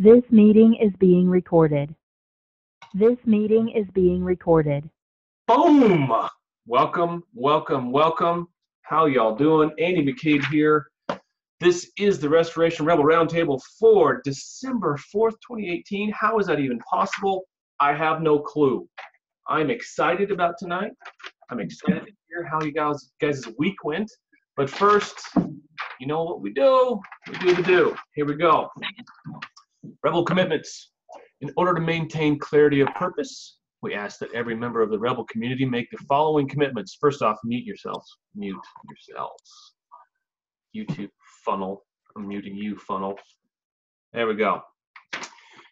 This meeting is being recorded. This meeting is being recorded. Boom! Welcome, welcome, welcome. How y'all doing? Andy McCabe here. This is the Restoration Rebel Roundtable for December 4th, 2018. How is that even possible? I have no clue. I'm excited about tonight. I'm excited to hear how you guys' week went. But first, you know what we do? We do the do. Here we go. Rebel commitments. In order to maintain clarity of purpose, we ask that every member of the Rebel community make the following commitments. First off, mute yourselves. Mute yourselves. YouTube funnel. I'm muting you, funnel. There we go.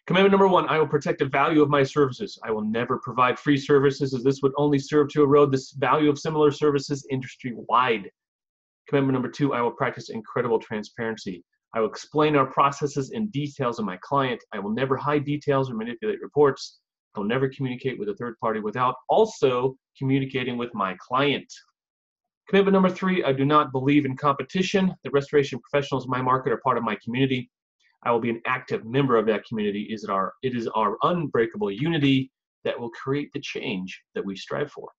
Commitment number 1, I will protect the value of my services. I will never provide free services, as this would only serve to erode the value of similar services industry-wide. Commitment number 2, I will practice incredible transparency. I will explain our processes and details of my client. I will never hide details or manipulate reports. I will never communicate with a third party without also communicating with my client. Commitment number 3, I do not believe in competition. The restoration professionals in my market are part of my community. I will be an active member of that community. It is our unbreakable unity that will create the change that we strive for.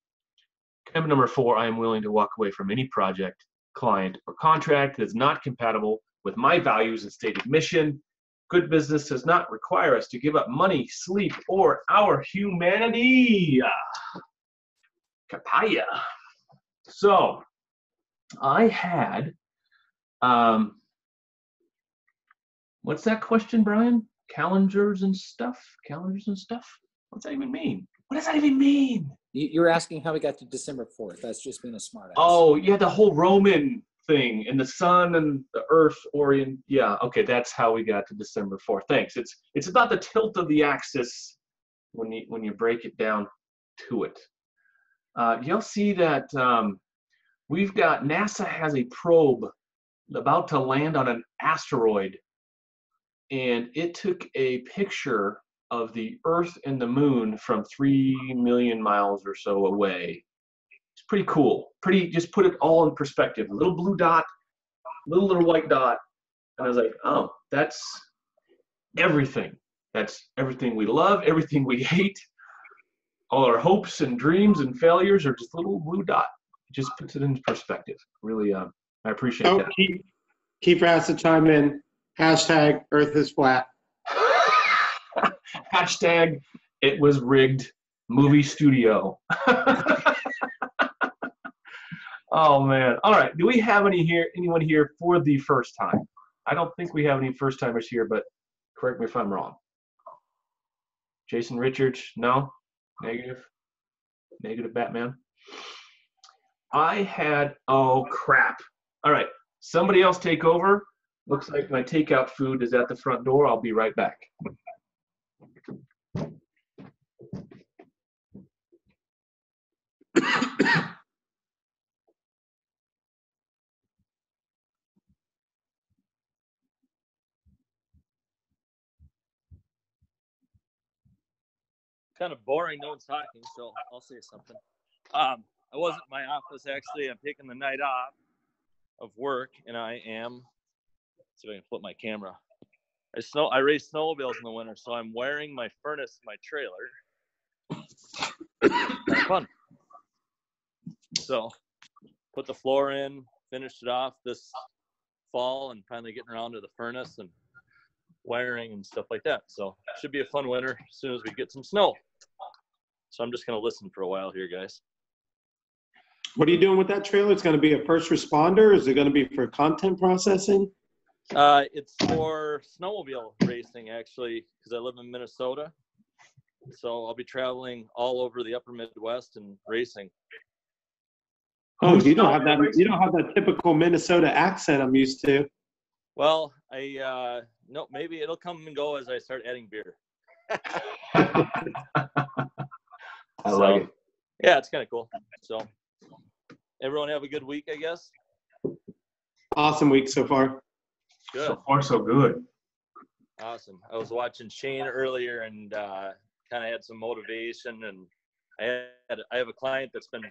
Commitment number 4, I am willing to walk away from any project, client, or contract that is not compatible with my values and stated mission. Good business does not require us to give up money, sleep, or our humanity. Kapaya. So, I had, what's that question, Brian? Calendars and stuff? Calendars and stuff? What's that even mean? What does that even mean? You're asking how we got to December 4th. That's just being a smart ass. Oh, yeah, the whole Roman thing and the sun and the earth orient. Yeah, okay, that's how we got to December 4th. Thanks. It's about the tilt of the axis when you break it down to it. You'll see that we've got NASA has a probe about to land on an asteroid, and it took a picture of the Earth and the Moon from 3 million miles or so away. It's pretty cool. Just put it all in perspective. A little blue dot, little white dot, and I was like, oh, that's everything. That's everything we love, everything we hate. All our hopes and dreams and failures are just a little blue dot. It just puts it into perspective. Really, I appreciate that. Kiefer has to chime in. Hashtag Earth is flat. Hashtag it was rigged movie studio. Oh man. All right. Do we have anyone here for the first time? I don't think we have any first timers here, but correct me if I'm wrong. Jason Richards, no? Negative? Negative Batman? Oh crap. All right. Somebody else take over. Looks like my takeout food is at the front door. I'll be right back. Kind of boring, no one's talking, so I'll say something. I wasn't in my office, actually. I'm taking the night off of work, and I am, let's see if I can flip my camera. I race snowmobiles in the winter, so I'm wiring my furnace in my trailer. Kind of fun. So, put the floor in, finished it off this fall, and finally getting around to the furnace and wiring and stuff like that. So, should be a fun winter as soon as we get some snow. So I'm just going to listen for a while here, guys. What are you doing with that trailer? It's going to be a first responder? Is it going to be for content processing? It's for snowmobile racing, actually, because I live in Minnesota. So I'll be traveling all over the upper Midwest and racing. Oh, you don't have that typical Minnesota accent I'm used to. Well, no, maybe it'll come and go as I start adding beer. I like it. Yeah, it's kind of cool. So everyone have a good week, I guess. Awesome week so far. Good. So far, so good. Awesome. I was watching Shane earlier and kind of had some motivation, and I have a client that's been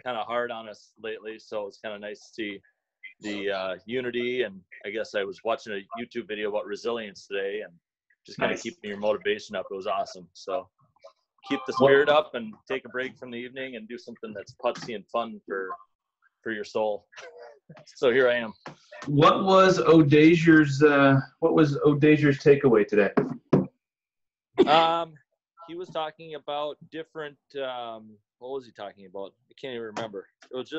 kind of hard on us lately, so it's kind of nice to see the unity. And I guess I was watching a YouTube video about resilience today, and just kind of Nice. keeping your motivation up. It was awesome. So keep the spirit up and take a break from the evening and do something that's putsy and fun for your soul. So here I am. What was O'Dazier's takeaway today? He was talking about different, what was he talking about? I can't even remember.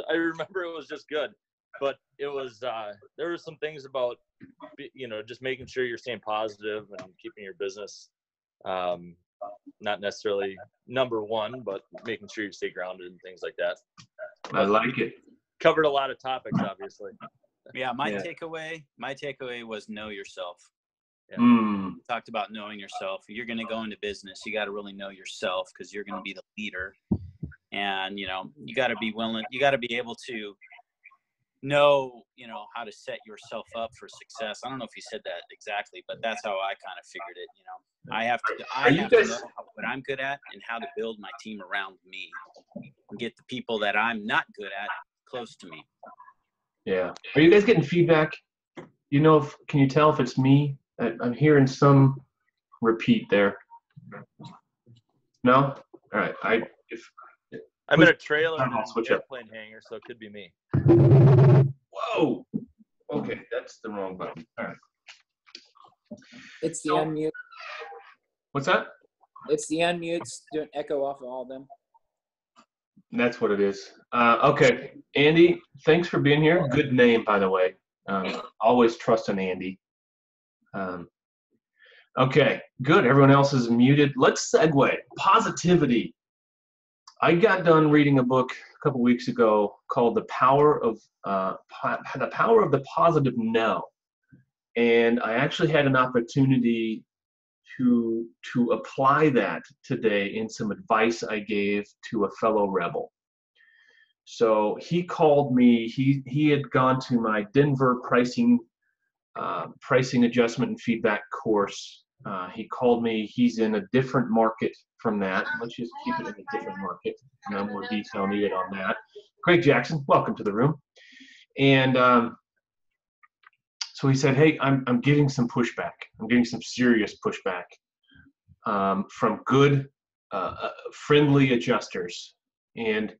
I remember it was just good, but it was, there were some things about, just making sure you're staying positive and keeping your business, not necessarily number one, but making sure you stay grounded and things like that. I like it. Covered a lot of topics, obviously. Yeah, my takeaway was know yourself. Yeah. Talked about knowing yourself. If you're going to go into business, you got to really know yourself, because you're going to be the leader. And, you got to be willing, you got to be able to know, how to set yourself up for success. I don't know if he said that exactly, but that's how I kind of figured it. I have to know what I'm good at and how to build my team around me and get the people that I'm not good at close to me. Yeah. Are you guys getting feedback? Can you tell if it's me? I'm hearing some repeat there. No? All right. I'm in a trailer and I'll an switch up. airplane hangar, so it could be me. Whoa. Okay, that's the wrong button. All right. It's the unmute. What's that? It's the unmutes doing echo off of all of them. That's what it is. Okay, Andy, thanks for being here. Good name, by the way. Always trust an Andy. Okay, good. Everyone else is muted. Let's segue. Positivity. I got done reading a book a couple weeks ago called The Power of the Positive No, and I actually had an opportunity to apply that today in some advice I gave to a fellow rebel. So he called me. He had gone to my Denver pricing adjustment and feedback course. He called me. He's in a different market from that. Let's just keep it in a different market. No more detail needed on that. Craig Jackson, welcome to the room. And so he said, hey, I'm getting some pushback. I'm getting some serious pushback from good, friendly adjusters. And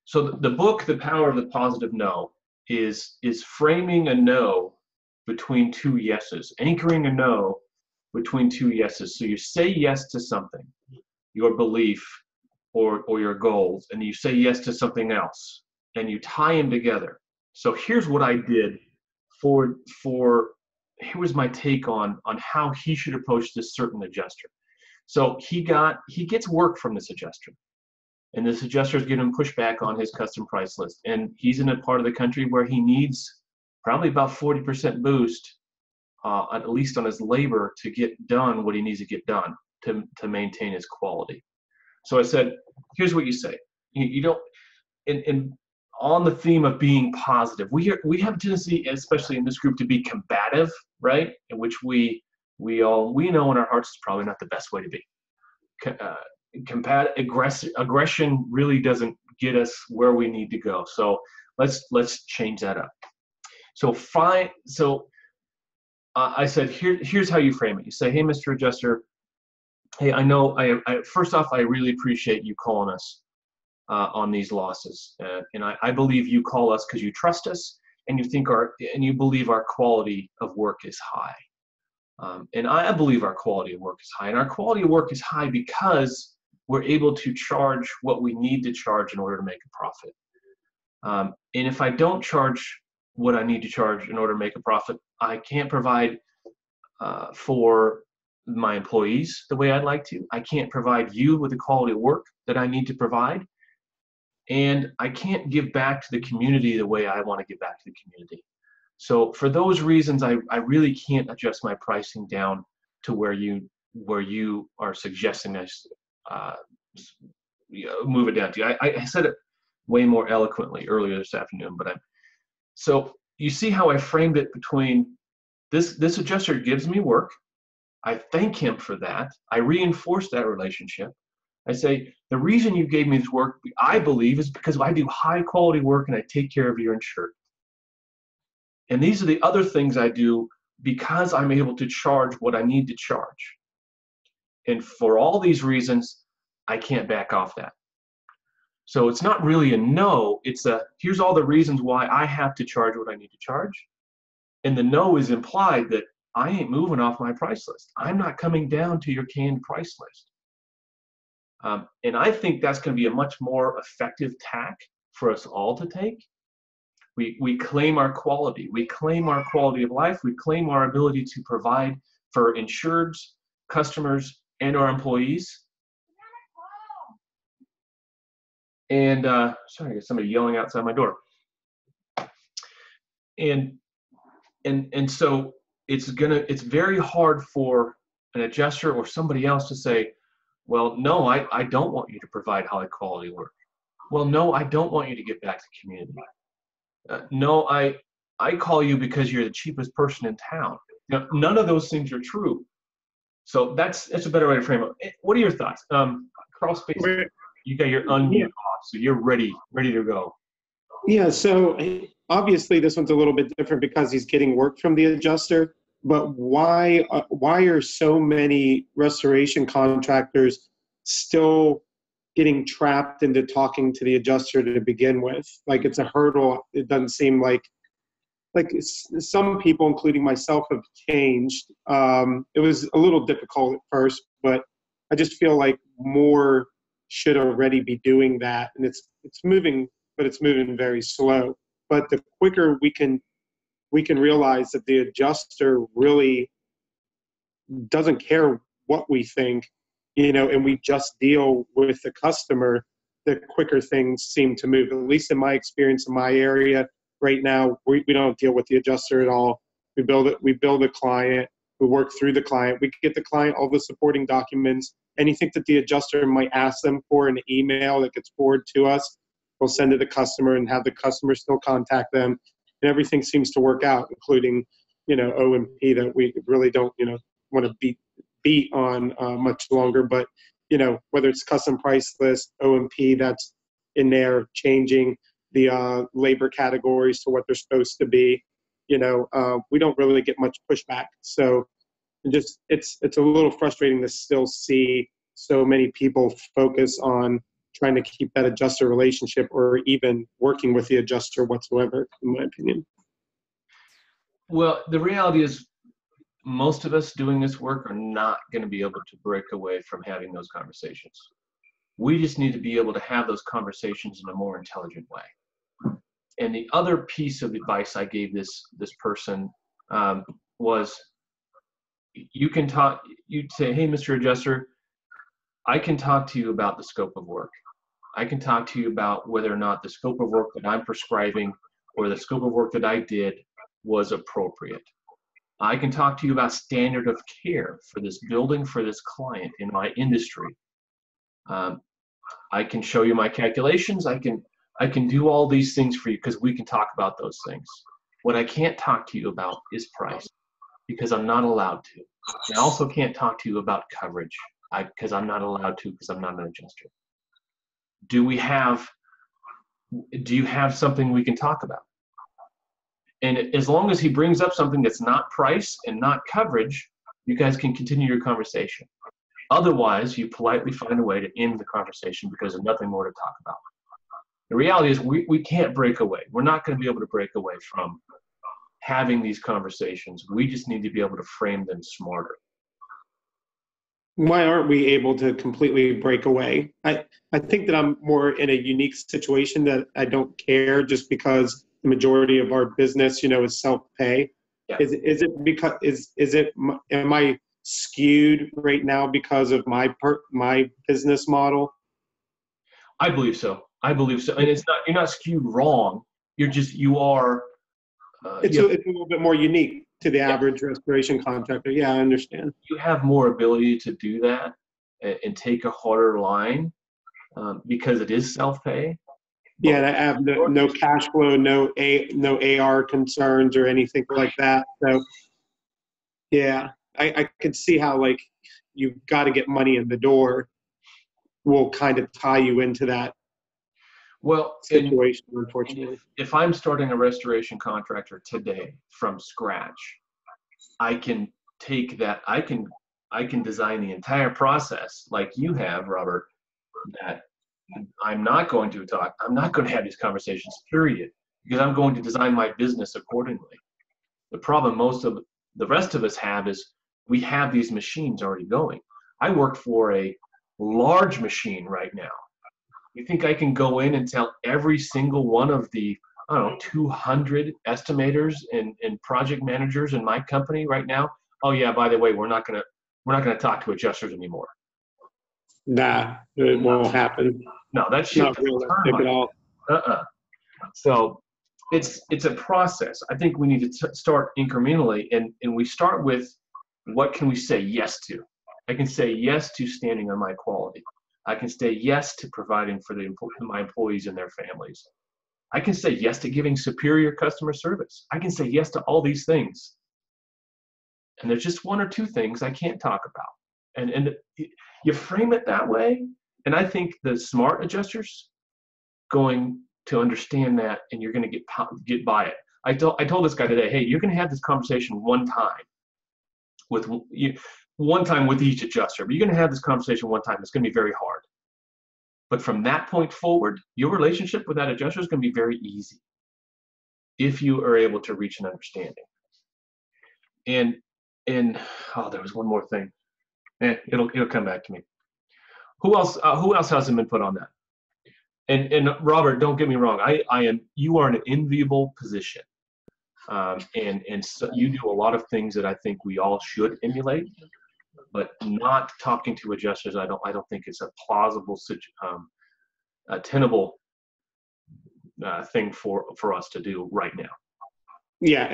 so the book, The Power of the Positive No, is framing a no between two yeses, anchoring a no between two yeses. So you say yes to something, your belief or your goals, and you say yes to something else, and you tie them together. So here's what I did here was my take on how he should approach this certain adjuster. So he gets work from this adjuster, and this adjuster is giving him pushback on his custom price list. And he's in a part of the country where he needs probably about 40% boost, at least on his labor, to get done what he needs to get done to maintain his quality. So I said, here's what you say. You don't, and on the theme of being positive, we have a tendency, especially in this group, to be combative, right? In which we know in our hearts it's probably not the best way to be. Aggression really doesn't get us where we need to go. So let's change that up. So I said, here's how you frame it. You say, hey, Mr. Adjuster, hey, I know, first off, I really appreciate you calling us on these losses. And I believe you call us because you trust us and you believe our quality of work is high. And I believe our quality of work is high. And our quality of work is high because we're able to charge what we need to charge in order to make a profit. And if I don't charge what I need to charge in order to make a profit, I can't provide for my employees the way I'd like to. I can't provide you with the quality of work that I need to provide. And I can't give back to the community the way I want to give back to the community. So for those reasons, I really can't adjust my pricing down to where you are suggesting us move it down to. I said it way more eloquently earlier this afternoon, but so you see how I framed it between this adjuster gives me work. I thank him for that. I reinforce that relationship. I say, the reason you gave me this work, I believe, is because I do high quality work and I take care of your insured. And these are the other things I do because I'm able to charge what I need to charge. And for all these reasons, I can't back off that. So it's not really a no, it's a, here's all the reasons why I have to charge what I need to charge. And the no is implied that I ain't moving off my price list. I'm not coming down to your canned price list. And I think that's going to be a much more effective tack for us all to take. We claim our quality. We claim our quality of life. We claim our ability to provide for insureds, customers, and our employees. And sorry, I got somebody yelling outside my door. And so it's very hard for an adjuster or somebody else to say, well, no, I don't want you to provide high quality work. Well, no, I don't want you to get back to community. No, I call you because you're the cheapest person in town. Now, none of those things are true. So that's a better way to frame it. What are your thoughts? Crawl Space, you got your unmute off, so you're ready to go. Yeah, so obviously this one's a little bit different because he's getting work from the adjuster, but why are so many restoration contractors still getting trapped into talking to the adjuster to begin with? Like, it's a hurdle. It doesn't seem like some people, including myself, have changed. It was a little difficult at first, but I just feel like more should already be doing that. And it's moving, but it's moving very slow. But the quicker we can realize that the adjuster really doesn't care what we think, and we just deal with the customer, the quicker things seem to move. At least in my experience in my area right now, we don't deal with the adjuster at all. We build a client, we work through the client, we get the client all the supporting documents, anything that the adjuster might ask them for in an email that gets forwarded to us, we'll send to the customer and have the customer still contact them. And everything seems to work out, including, O&P that we really don't, want to beat on much longer. But, whether it's custom price list, O&P that's in there, changing the labor categories to what they're supposed to be, we don't really get much pushback. So it's a little frustrating to still see so many people focus on trying to keep that adjuster relationship or even working with the adjuster whatsoever, in my opinion. Well, the reality is most of us doing this work are not going to be able to break away from having those conversations. We just need to be able to have those conversations in a more intelligent way. And the other piece of advice I gave this person was, you'd say, hey, Mr. Adjuster, I can talk to you about the scope of work. I can talk to you about whether or not the scope of work that I'm prescribing or the scope of work that I did was appropriate. I can talk to you about standard of care for this building, for this client in my industry. I can show you my calculations. I can do all these things for you because we can talk about those things. What I can't talk to you about is price, because I'm not allowed to. And I also can't talk to you about coverage because I'm not allowed to, because I'm not an adjuster. Do you have something we can talk about? And as long as he brings up something that's not price and not coverage, you guys can continue your conversation. Otherwise, you politely find a way to end the conversation because there's nothing more to talk about. The reality is we can't break away. We're not going to be able to break away from having these conversations. We just need to be able to frame them smarter. Why aren't we able to completely break away? I think that I'm more in a unique situation that I don't care, just because the majority of our business, is self-pay. Yeah. Am I skewed right now because of my business model? I believe so. And you're not skewed wrong. You are. It's a little bit more unique to the average restoration contractor. Yeah, I understand. You have more ability to do that and take a harder line because it is self-pay. Yeah, and I have no cash flow, no AR concerns or anything like that. So, yeah, I could see how, like, you've got to get money in the door will kind of tie you into that situation, unfortunately. If I'm starting a restoration contractor today from scratch, I can take that, I can design the entire process like you have, Robert, that I'm not going to have these conversations, period, because I'm going to design my business accordingly. The problem most of the rest of us have is we have these machines already going. I work for a large machine right now. You think I can go in and tell every single one of the, I don't know, 200 estimators and project managers in my company right now, oh yeah, by the way, we're not gonna talk to adjusters anymore. Nah, it won't happen. No, that shit Not realistic at all. So it's a process. I think we need to start incrementally, and we start with what can we say yes to. I can say yes to standing on my quality. I can say yes to providing for my employees and their families. I can say yes to giving superior customer service. I can say yes to all these things. And there's just one or two things I can't talk about. And you frame it that way, and I think the smart adjusters going to understand that, and you're going to get by it. I told this guy today, hey, you're going to have this conversation one time with each adjuster, but you're going to have this conversation one time. It's going to be very hard. But from that point forward, your relationship with that adjuster is going to be very easy if you are able to reach an understanding. And there was one more thing. It'll come back to me. Who else has some input on that? And Robert, don't get me wrong. You are in an enviable position. And so you do a lot of things that I think we all should emulate, but not talking to adjusters, I don't think it's a plausible, a tenable thing for us to do right now. Yeah,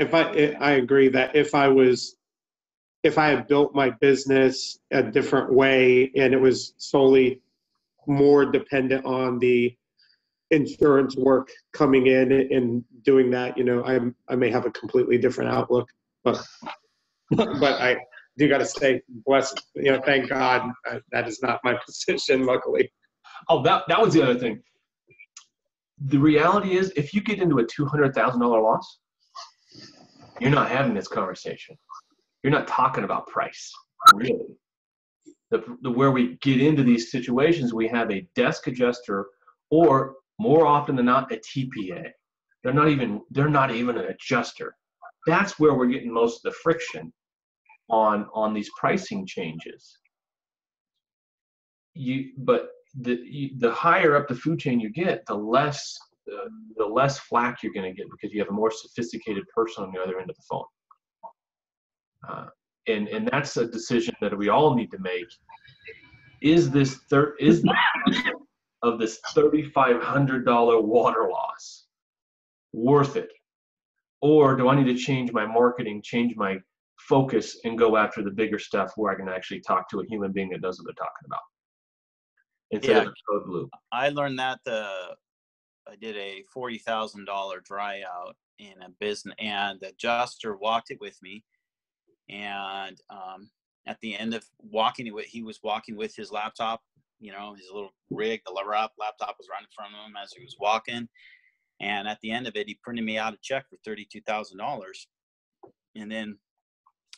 I agree that if I had built my business a different way and it was solely more dependent on the insurance work coming in and doing that, I may have a completely different outlook. But I do got to say, thank God that is not my position, luckily. Oh, that was the other thing. The reality is, if you get into a $200,000 loss, you're not having this conversation. You're not talking about price, really. Where we get into these situations, we have a desk adjuster, or more often than not, a TPA. They're not even an adjuster. That's where we're getting most of the friction on these pricing changes. But the higher up the food chain you get, the less flack you're going to get, because you have a more sophisticated person on the other end of the phone. And that's a decision that we all need to make. Is the of this $3,500 water loss worth it? Or do I need to change my marketing, change my focus, and go after the bigger stuff where I can actually talk to a human being that knows what they're talking about instead of code blue? I learned that I did a $40,000 dry out in a business, and the adjuster walked it with me. And at the end of walking it, he was walking with his laptop, his little rig, the laptop was right in front of him as he was walking. And at the end of it, he printed me out a check for $32,000. And then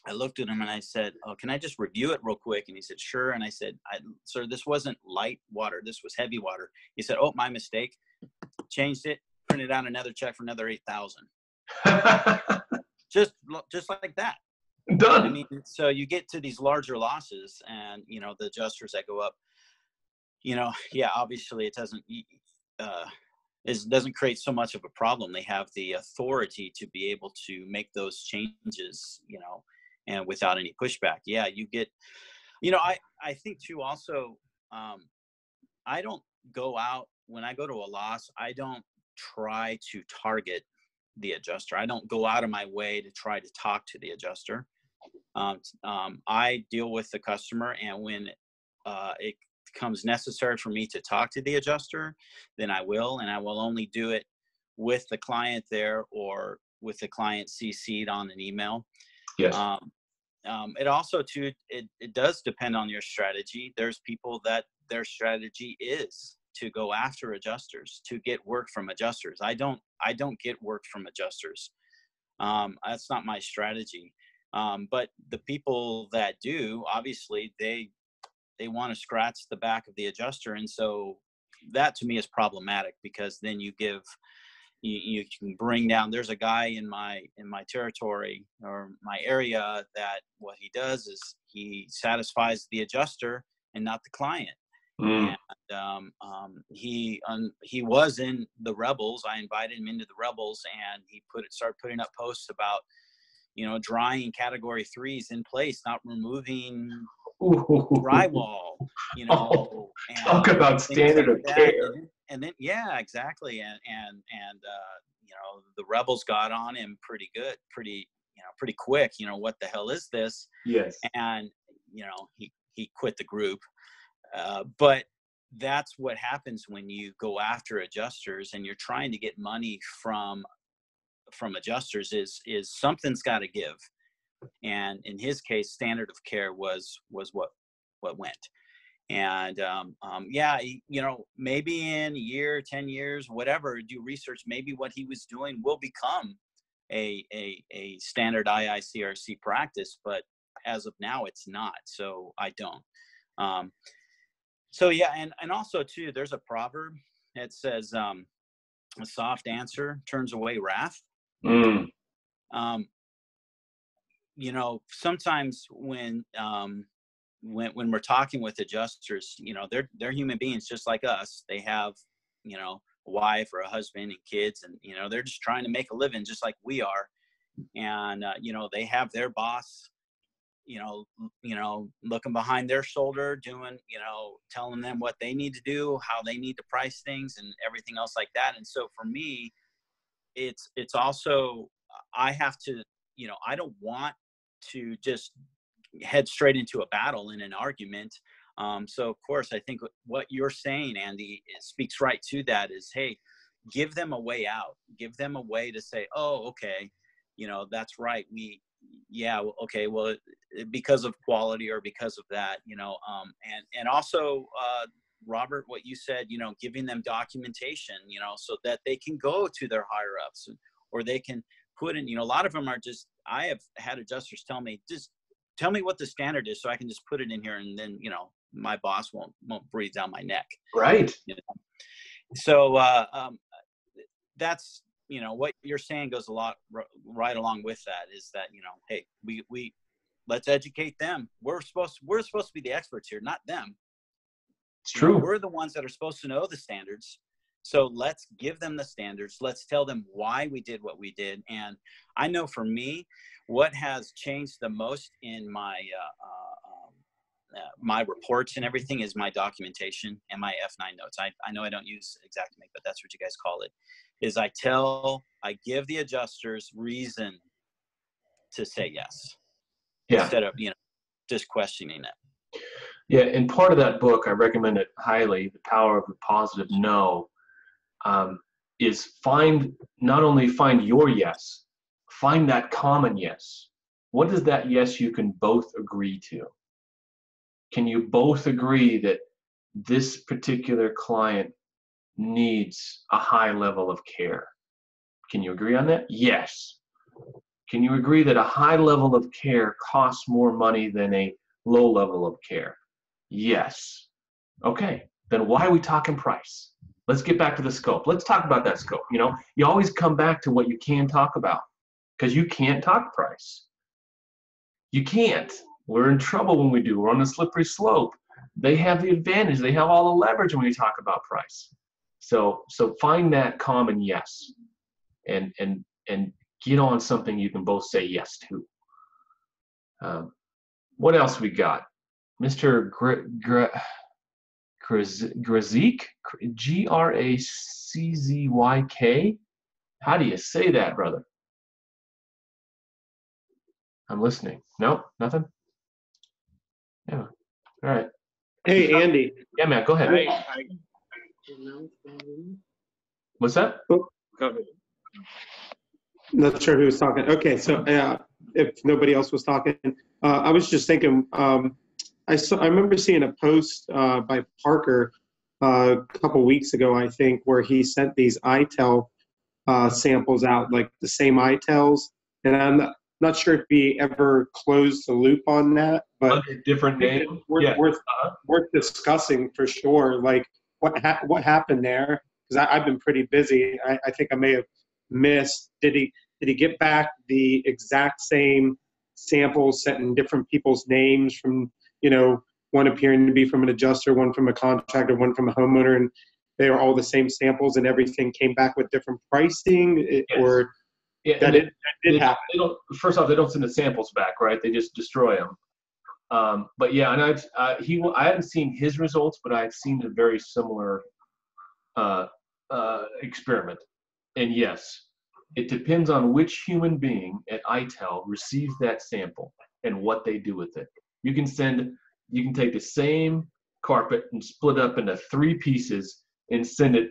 I looked at him and I said, "Oh, can I just review it real quick?" And he said, "Sure." And I said, "Sir, this wasn't light water. This was heavy water." He said, "Oh, my mistake." Changed it, printed out another check for another $8,000. just like that. Done. I mean, so you get to these larger losses, and the adjusters that go up, obviously it doesn't create so much of a problem. They have the authority to be able to make those changes, and without any pushback. Yeah, you get, I think too also, I don't go out, when I go to a loss, I don't try to target the adjuster. I don't go out of my way to try to talk to the adjuster. I deal with the customer, and when it becomes necessary for me to talk to the adjuster, then I will, and I will only do it with the client there or with the client CC'd on an email. Yes. It also too, it does depend on your strategy. There's people that their strategy is to go after adjusters, to get work from adjusters. I don't get work from adjusters. That's not my strategy. But the people that do, obviously, they want to scratch the back of the adjuster. And so that to me is problematic, because then you can bring down, there's a guy in my territory or my area that what he does is he satisfies the adjuster and not the client. And he was in the Rebels. I invited him into the Rebels, and he started putting up posts about, drying category 3s in place, not removing drywall, and talk about standard of care. And then yeah, exactly. And the Rebels got on him pretty good, pretty quick. What the hell is this? Yes. And he quit the group. But that's what happens when you go after adjusters and you're trying to get money from adjusters, is something's got to give. And in his case, standard of care was what went. And maybe in a year, 10 years, whatever, do research, maybe what he was doing will become a standard IICRC practice, but as of now it's not. So I don't. And also too, there's a proverb that says, a soft answer turns away wrath. Sometimes when we're talking with adjusters, they're human beings just like us. They have, a wife or a husband and kids, and, they're just trying to make a living just like we are. And, they have their boss, looking behind their shoulder, doing, telling them what they need to do, how they need to price things and everything else like that. And so for me, it's also, I have to, I don't want to just head straight into a battle in an argument. So of course, I think what you're saying, Andy, speaks right to that, is, hey, give them a way out, give them a way to say, oh, okay, that's right. Okay, well, because of quality or because of that, and also, Robert, what you said, giving them documentation, so that they can go to their higher ups, or they can put in, a lot of them are just, I have had adjusters tell me, just tell me what the standard is so I can just put it in here, and then, my boss won't breathe down my neck. Right. So that's, what you're saying goes a lot right along with that, is that, hey, we let's educate them. We're supposed to be the experts here, not them. It's true. We're the ones that are supposed to know the standards. So let's give them the standards. Let's tell them why we did what we did. And I know for me, what has changed the most in my my reports and everything is my documentation and my F9 notes. I know I don't use Xactimate, but that's what you guys call it. Is I give the adjusters reason to say yes, instead of just questioning it. Yeah, and part of that book, I recommend it highly, The Power of a Positive No, is not only find your yes, find that common yes. What is that yes you can both agree to? Can you both agree that this particular client needs a high level of care? Can you agree on that? Yes. Can you agree that a high level of care costs more money than a low level of care? Yes. Okay, then why are we talking price? Let's get back to the scope. Let's talk about that scope. You always come back to what you can talk about, because you can't talk price. You can't. We're in trouble when we do. We're on a slippery slope. They have the advantage. They have all the leverage when we talk about price. So find that common yes, and get on something you can both say yes to. What else we got? Mr. Graczyk, Graczzyk. How do you say that, brother? I'm listening. Nope, nothing? Yeah. All right. Hey, Andy. Yeah, man, go ahead. What's that? Oh, go ahead. Not sure who was talking. Okay, so if nobody else was talking, I was just thinking, I remember seeing a post by Parker a couple weeks ago, I think, where he sent these ITEL samples out, like the same ITELs. And Not sure if he ever closed the loop on that, but Under different name. Yeah. Worth discussing for sure. Like what happened there? Because I've been pretty busy. I think I may have missed. Did he get back the exact same samples set in different people's names from, one appearing to be from an adjuster, one from a contractor, one from a homeowner, and they were all the same samples and everything came back with different pricing? Yes. Or yeah, that it did happen? First off, they don't send the samples back, right? They just destroy them. But yeah, and I haven't seen his results, but I've seen a very similar experiment. And yes, it depends on which human being at ITEL receives that sample and what they do with it. You can take the same carpet and split up into 3 pieces and send it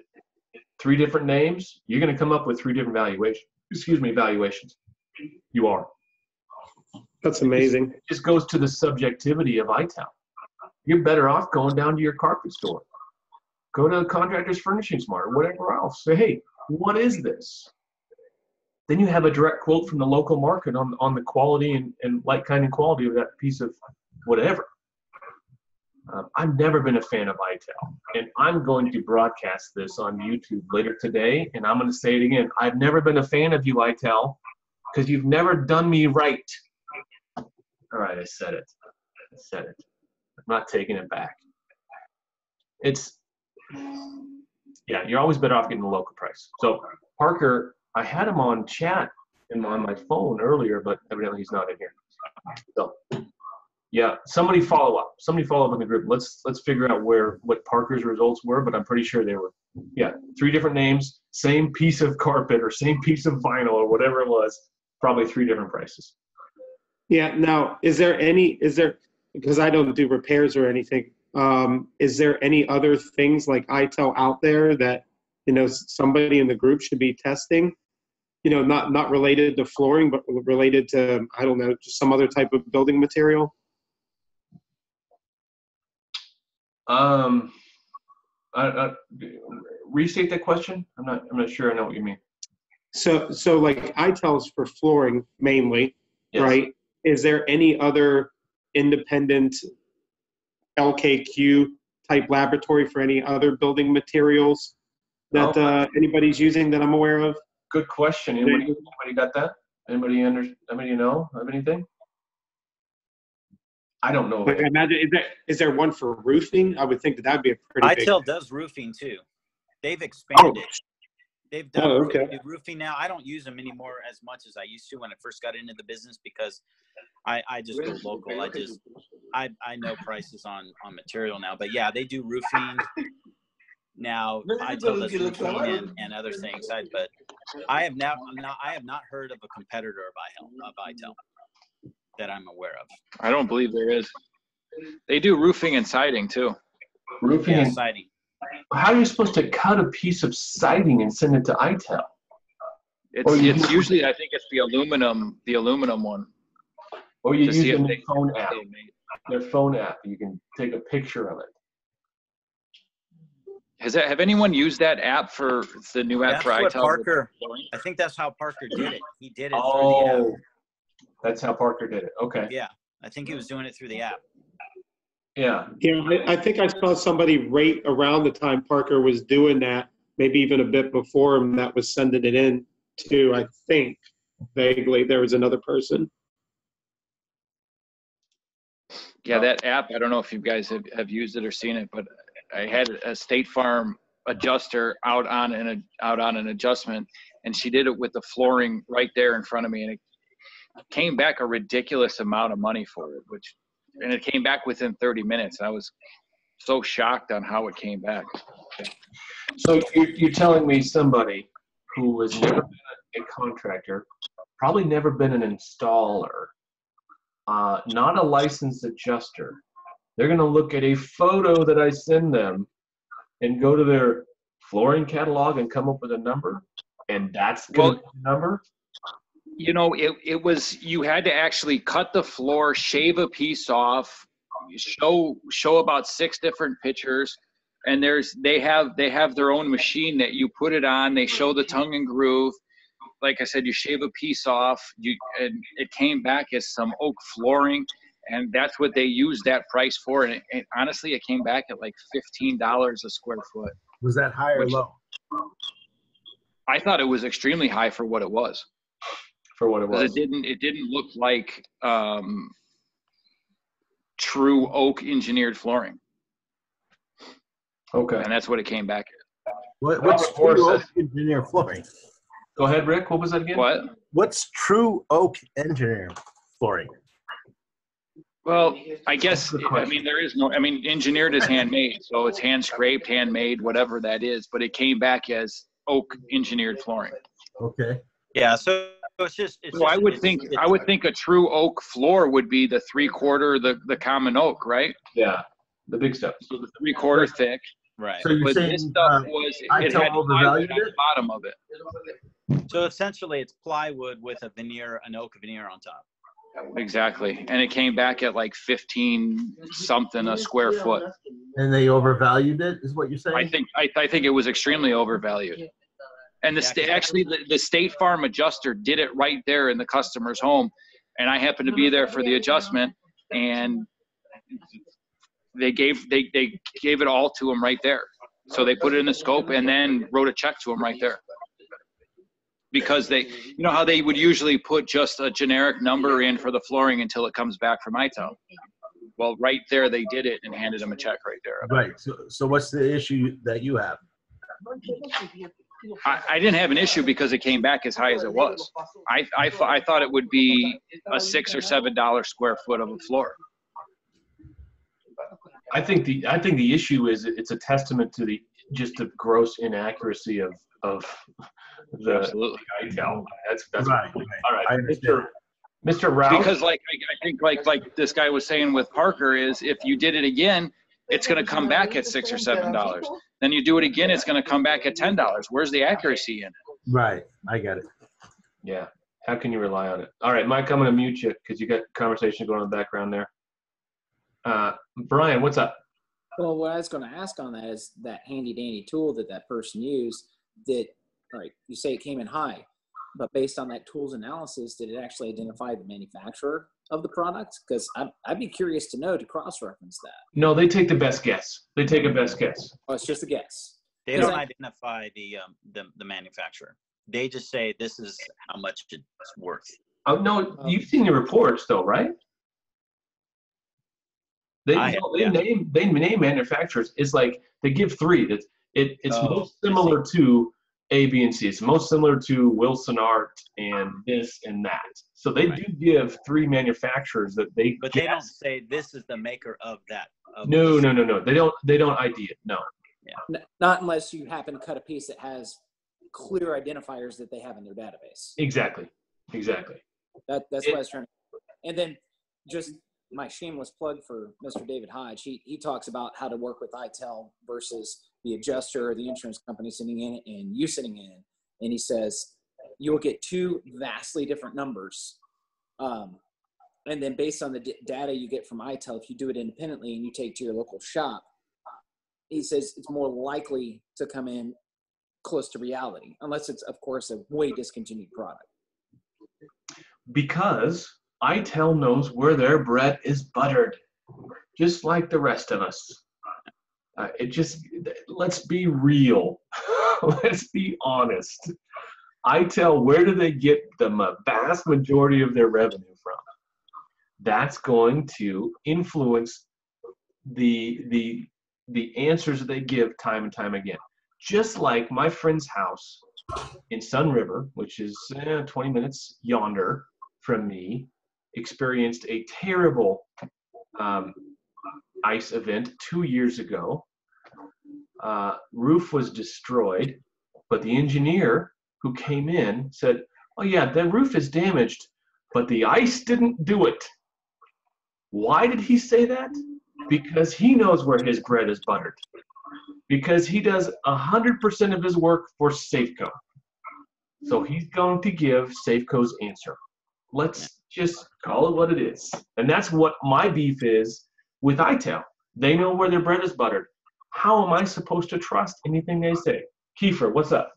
3 different names. You're going to come up with 3 different valuations. You are. That's amazing. It just goes to the subjectivity of ITEL. You're better off going down to your carpet store. Go to Contractors Furnishing Smart or whatever else. Say, hey, what is this? Then you have a direct quote from the local market on the quality and like kind and quality of that piece of whatever. I've never been a fan of ITEL, and I'm going to broadcast this on YouTube later today, and I'm going to say it again. I've never been a fan of you, ITEL, because you've never done me right. All right, I said it. I'm not taking it back. You're always better off getting the local price. So Parker, I had him on chat and on my phone earlier, but evidently he's not in here. So yeah, somebody follow up in the group. Let's figure out what Parker's results were, but I'm pretty sure they were 3 different names, same piece of carpet or same piece of vinyl or whatever it was, probably 3 different prices. Yeah. Now, is there because I don't do repairs or anything, is there any other things like ITEL out there that, somebody in the group should be testing? Not related to flooring, but related to, I don't know, just some other type of building material? Restate that question. I'm not sure I know what you mean. So like ITEL's for flooring mainly, yes. Right? Is there any other independent LKQ type laboratory for any other building materials that anybody's using that I'm aware of? Good question. Anybody got that? Anybody know of anything? I don't know. Like, I imagine, is there one for roofing? I would think that would be a pretty big. ITEL does roofing too. They've expanded. They've done roofing now. I don't use them anymore as much as I used to when I first got into the business because I just go local. I know prices on material now, but yeah, they do roofing now. ITEL does roofing and other things. But I have not heard of a competitor of ITEL that I'm aware of. I don't believe there is. They do roofing and siding too. Roofing and siding. How are you supposed to cut a piece of siding and send it to ITEL? It's usually, I think it's the aluminum one. Or you use their phone app. Their phone app. You can take a picture of it. Have anyone used that app for the new app for ITEL? Parker, I think that's how Parker did it. He did it through the app. That's how Parker did it. Okay. Yeah, I think he was doing it through the app. Yeah. Yeah, I think I saw somebody right around the time Parker was doing that, maybe even a bit before him, that was sending it in to, I think, vaguely, there was another person. Yeah, that app, I don't know if you guys have used it or seen it, but I had a State Farm adjuster out on an adjustment, and she did it with the flooring right there in front of me, and it came back a ridiculous amount of money for it, and it came back within 30 minutes. I was so shocked on how it came back. So you're telling me somebody who has never been a contractor, probably never been an installer, not a licensed adjuster, they're going to look at a photo that I send them and go to their flooring catalog and come up with a number, and that's going to be the number? It was, you had to actually cut the floor, shave a piece off, show about 6 different pictures, and they have their own machine that you put it on. They show the tongue and groove. like I said, you shave a piece off, and it came back as some oak flooring, and that's what they used that price for. And honestly, it came back at like $15 a square foot. Was that high or low? I thought it was extremely high for what it was. For what it was. It didn't look like true oak engineered flooring. Okay. And that's what it came back at. What's true oak engineer flooring? Go ahead, Rick. What was that again? What? What's true oak engineer flooring? Well, I guess, I mean, there is no, I mean, engineered is handmade, so it's hand scraped, handmade, whatever that is, but it came back as oak engineered flooring. Okay. Yeah, so it's just. So I would think a true oak floor would be the 3/4, the common oak, right? Yeah, the big stuff. So the 3/4 thick. Right. So you're But saying this stuff was, it had ITEL plywood overvalued on the it? bottom of it. So essentially, it's plywood with a veneer, an oak veneer on top. Exactly. And it came back at like 15 something a square foot. And they overvalued it, is what you're saying? I think it was extremely overvalued. And the State Farm adjuster did it right there in the customer's home. And I happened to be there for the adjustment, and they gave it all to him right there. So they put it in the scope and then wrote a check to him right there. Because they, you know how they would usually put just a generic number in for the flooring until it comes back from ITEL. Well, right there they did it and handed him a check right there. Right. So what's the issue that you have? I didn't have an issue because it came back as high as it was. I thought it would be a $6 or $7 square foot of a floor. I think the issue is it's a testament to the gross inaccuracy of the Absolutely. ITEL. That's Right. all right. I understand. Mr. Rouse. Because I think like this guy was saying with Parker is if you did it again, it's going to come back at $6 or $7. Then you do it again, it's going to come back at $10. Where's the accuracy in it? Right. I get it. Yeah. How can you rely on it? All right, Mike, I'm going to mute you because you got conversation going on in the background there. Brian, what's up? Well, what I was going to ask on that is that handy dandy tool that person used that, right, you say it came in high, but based on that tool's analysis, did it actually identify the manufacturer of the product? Because I'd be curious to know to cross-reference that. No, they take the best guess. They take a best guess. Oh, it's just a guess. They don't identify the manufacturer. They just say this is how much it's worth. Oh no, you've seen the reports though, right? They name manufacturers. It's like they give three. It's most similar to A, B, and C. It's most similar to Wilson Art and this and that. So they do give three manufacturers that they. But they don't say this is the maker of that. No. They don't ID it. No. Yeah. Not unless you happen to cut a piece that has clear identifiers that they have in their database. Exactly. That's what I was trying to. And then just my shameless plug for Mr. David Hodge. He talks about how to work with ITEL versus the adjuster or the insurance company sitting in it and you sitting in it. And he says, you'll get two vastly different numbers. And then based on the data you get from ITEL, if you do it independently and you take to your local shop, he says it's more likely to come in close to reality, unless it's, of course, a way discontinued product. Because ITEL knows where their bread is buttered, just like the rest of us. Let's be real. Let's be honest. ITEL, where do they get the vast majority of their revenue from? That's going to influence the answers that they give time and time again. Just like my friend's house in Sun River, which is 20 minutes yonder from me, experienced a terrible ice event 2 years ago. Roof was destroyed, but the engineer who came in said, oh yeah, the roof is damaged, but the ice didn't do it. Why did he say that? Because he knows where his bread is buttered. Because he does 100% of his work for Safeco. So he's going to give Safeco's answer. Let's just call it what it is. And that's what my beef is with ITEL. They know where their bread is buttered. How am I supposed to trust anything they say? Kiefer, what's up?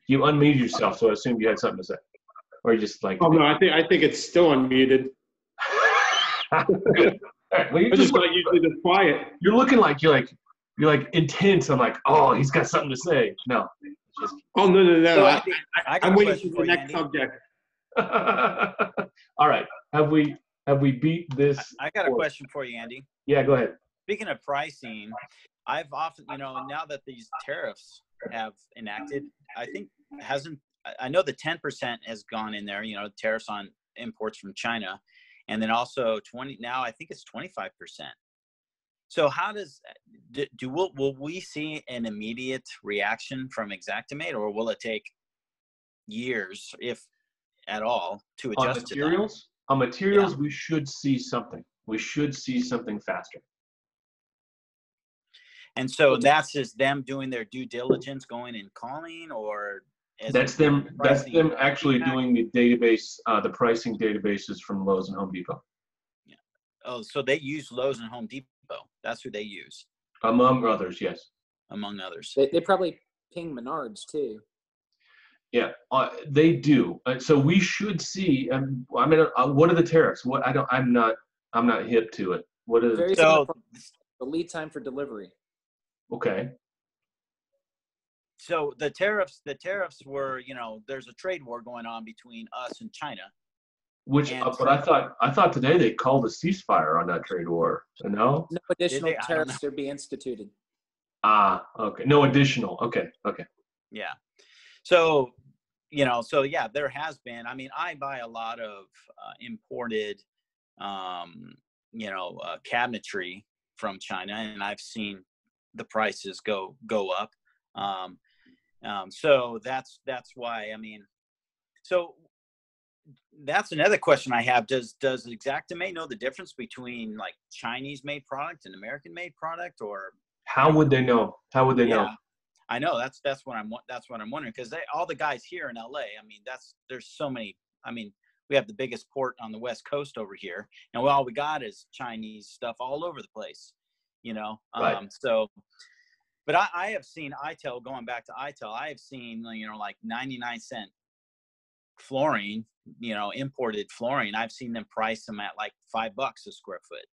You unmuted yourself, so I assumed you had something to say. Or you just like. Oh no, I think it's still unmuted. Good. All right. Well, I just not usually this quiet. You're looking like you're like intense. I'm like, oh, he's got something to say. No. It's just... Oh no. So, I'm waiting for the next subject. All right. Have we beat this? I got a question for you, Andy. Yeah, go ahead. Speaking of pricing, I've often, now that these tariffs have enacted, I know the 10% has gone in there, tariffs on imports from China, and then also now I think it's 25%. So how will we see an immediate reaction from Xactimate, or will it take years, if at all, to adjust to that? On materials, we should see something. We should see something faster. And so that's just them doing their due diligence, going and calling, or that's them actually doing the database, the pricing databases from Lowe's and Home Depot. Yeah. Oh, so they use Lowe's and Home Depot. That's who they use. Among others, yes. Among others. They probably ping Menards too. Yeah, they do. So we should see. What are the tariffs? I'm not hip to it. What is the lead time for delivery? Okay. So the tariffs were, there's a trade war going on between us and China. But I thought today they called a ceasefire on that trade war. No? No additional tariffs to be instituted. Okay. No additional. Okay. Yeah. So, there has been. I mean, I buy a lot of imported, cabinetry from China, and I've seen the prices go up. So that's why. I mean, so that's another question I have. Does Xactimate know the difference between like Chinese made product and American made product, or how would they know? Know? I know that's what I'm wondering, because all the guys here in LA. I mean, there's so many. I mean, we have the biggest port on the West Coast over here, and all we got is Chinese stuff all over the place. Right. So. But I have seen ITEL, going back to ITEL, I have seen, like 99-cent flooring, imported flooring. I've seen them price them at like $5 a square foot,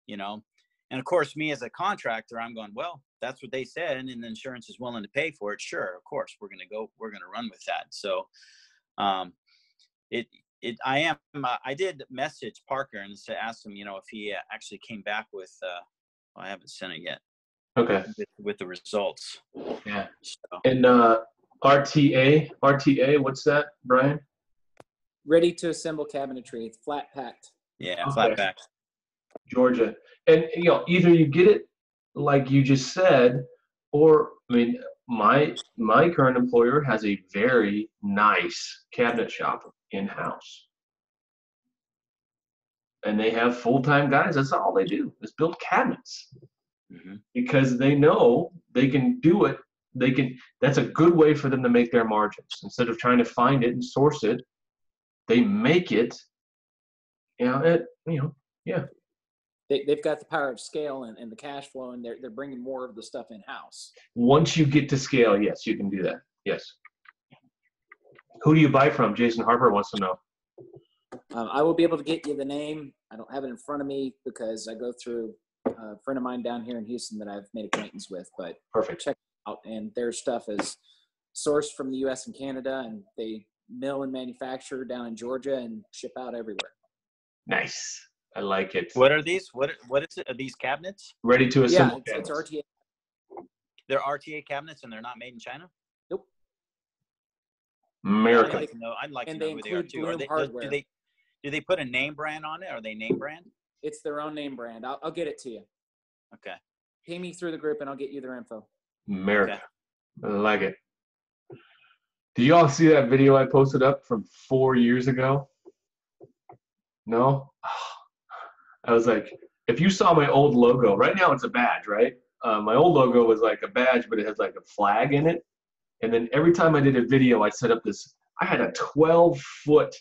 And of course, me as a contractor, I'm going, well, that's what they said, and the insurance is willing to pay for it. Sure, of course, we're going to run with that. So I did message Parker and ask him, if he actually came back with, I haven't sent it yet. Okay. With the results. Yeah. So. And RTA, what's that, Brian? Ready to assemble cabinetry. It's flat packed. Yeah, okay. Flat packed. Georgia. And either you get it like you just said, or my current employer has a very nice cabinet shop in-house. And they have full-time guys. That's all they do is build cabinets. Mm-hmm. Because they know they can do it. That's a good way for them to make their margins. Instead of trying to find it and source it, they make it. Yeah. They've got the power of scale and the cash flow, and they're bringing more of the stuff in house. Once you get to scale, yes, you can do that. Yes. Who do you buy from? Jason Harper wants to know. I will be able to get you the name. I don't have it in front of me because I go through a friend of mine down here in Houston that I've made acquaintance with. But perfect. Check it out, and their stuff is sourced from the U.S. and Canada, and they mill and manufacture down in Georgia and ship out everywhere. Nice. I like it. What are these? What is it? Are these cabinets? Ready to assemble. Yeah, it's RTA. They're RTA cabinets, and they're not made in China? Nope. America. I'd like to know who they are too. Do they put a name brand on it? Are they name brand? It's their own name brand. I'll get it to you. Okay. Pay me through the group, and I'll get you their info. America. Okay. I like it. Did you all see that video I posted up from 4 years ago? No? I was like, if you saw my old logo, right now it's a badge, right? My old logo was like a badge, but it has like a flag in it. And then every time I did a video, I set up I had a 12-foot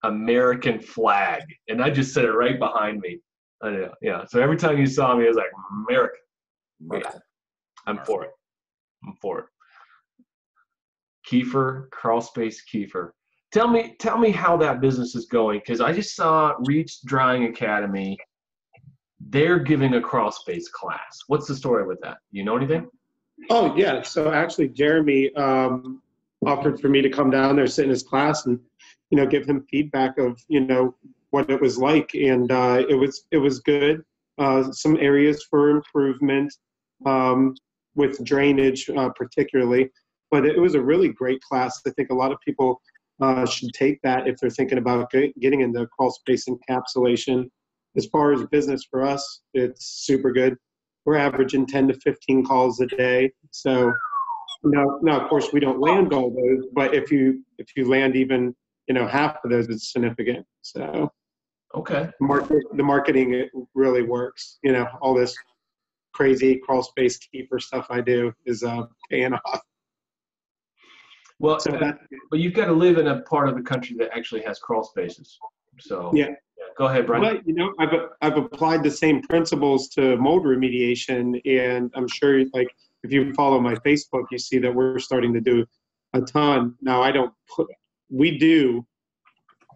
American flag, and I just set it right behind me. I know, yeah. So every time you saw me, I was like, America. Yeah, I'm for it. Kiefer, Crawl Space Kiefer. Tell me how that business is going, because I just saw Reach Drying Academy. They're giving a crawl space class. What's the story with that? You know anything? Oh, yeah. So actually, Jeremy offered for me to come down there, sit in his class, and give him feedback of what it was like, and it was good. Some areas for improvement with drainage, particularly, but it was a really great class. I think a lot of people should take that if they're thinking about getting into crawl space encapsulation. As far as business for us, it's super good. We're averaging 10 to 15 calls a day. So now of course we don't land all those, but if you land even half of those, it's significant. So okay, the marketing, it really works. All this crazy crawl space keeper stuff I do is paying off. Well, so but you've got to live in a part of the country that actually has crawl spaces. So yeah. Go ahead, Brian. But I've applied the same principles to mold remediation, and I'm sure if you follow my Facebook, you see that we're starting to do a ton. Now we do.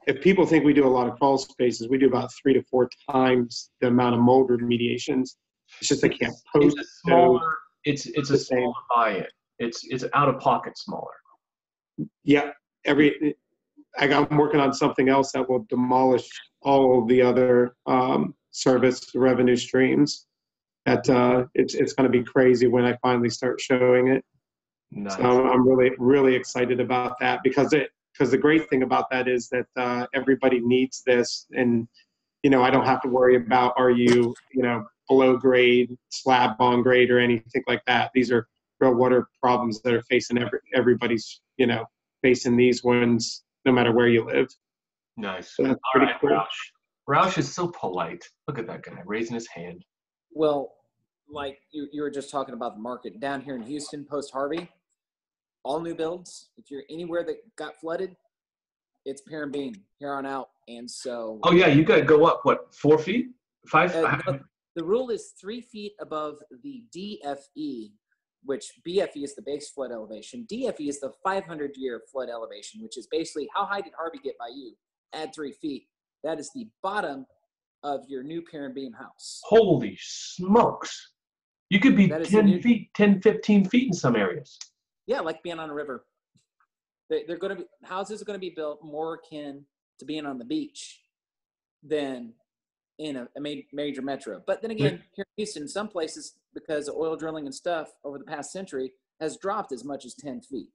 If people think we do a lot of crawl spaces, we do about 3 to 4 times the amount of mold remediations. It's just I can't post. It's a smaller. It's a smaller buy-in. It's out of pocket smaller. Yeah. I'm working on something else that will demolish all the other service revenue streams. That it's going to be crazy when I finally start showing it. Nice. So I'm really, really excited about that because the great thing about that is that everybody needs this, and I don't have to worry about are you below grade, slab on grade, or anything like that. These are real water problems that are facing everybody's facing these ones no matter where you live. Nice. So that's All pretty right, cool. Roush is so polite. Look at that guy raising his hand. Well, like you were just talking about the market down here in Houston post Harvey, all new builds. If you're anywhere that got flooded, it's pier and beam here on out. And so. Oh yeah, you got to go up 4 feet, 5. No, the rule is 3 feet above the DFE, which BFE is the base flood elevation. DFE is the 500-year flood elevation, which is basically how high did Harvey get by you? Add 3 feet. That is the bottom of your new pier and beam house. Holy smokes. You could be 10 feet, 10, 15 feet in some areas. Yeah, like being on a river. They're going to be, houses are going to be built more akin to being on the beach than in a major metro. But then again, here in Houston, some places, because of oil drilling and stuff over the past century, has dropped as much as 10 feet.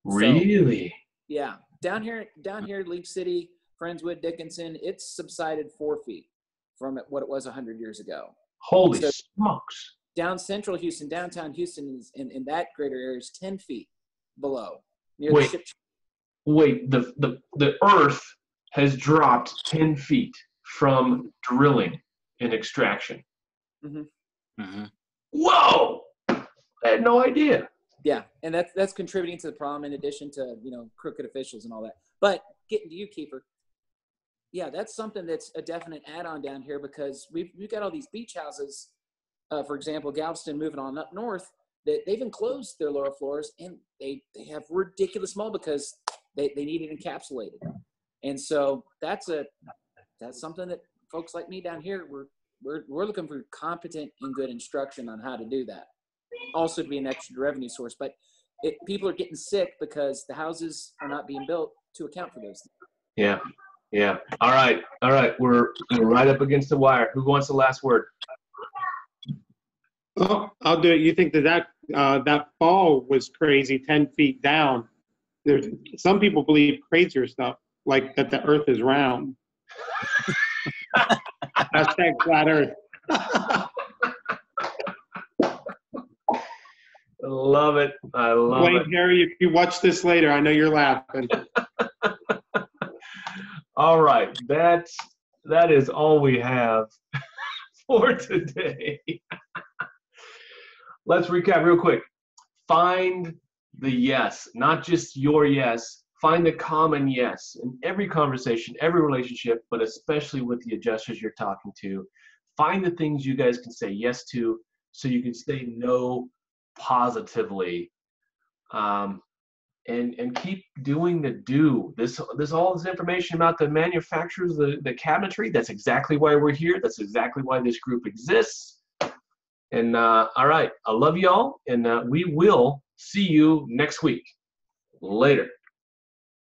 Really? So, yeah. Down here, Leaf City, Friendswood, Dickinson, it's subsided 4 feet from what it was 100 years ago. Holy smokes. Down central Houston, downtown Houston, is in that greater area is 10 feet below. Wait, the earth has dropped 10 feet from drilling and extraction. Mm-hmm. Mm-hmm. Whoa! I had no idea. Yeah, and that's contributing to the problem in addition to, crooked officials and all that. But getting to you, Keeper, yeah, that's something that's a definite add-on down here because we've got all these beach houses, for example, Galveston moving on up north, that they've enclosed their lower floors and they have ridiculous mold because they need it encapsulated. And so that's something that folks like me down here, we're looking for competent and good instruction on how to do that. Also to be an extra revenue source, but people are getting sick because the houses are not being built to account for those things. Yeah. All right. We're right up against the wire. Who wants the last word? Oh, I'll do it. You think that fall was crazy, 10 feet down? There's some people believe crazier stuff, like that the Earth is round. Hashtag flat Earth. I love it. Blame Harry, if you watch this later, I know you're laughing. All right, that is all we have for today. Let's recap real quick. Find the yes, not just your yes. Find the common yes in every conversation, every relationship, but especially with the adjusters you're talking to. Find the things you guys can say yes to so you can say no positively. and keep doing the do. This all this information about the manufacturers, the cabinetry. That's exactly why we're here. That's exactly why this group exists. And all right, I love y'all, and we will see you next week. Later.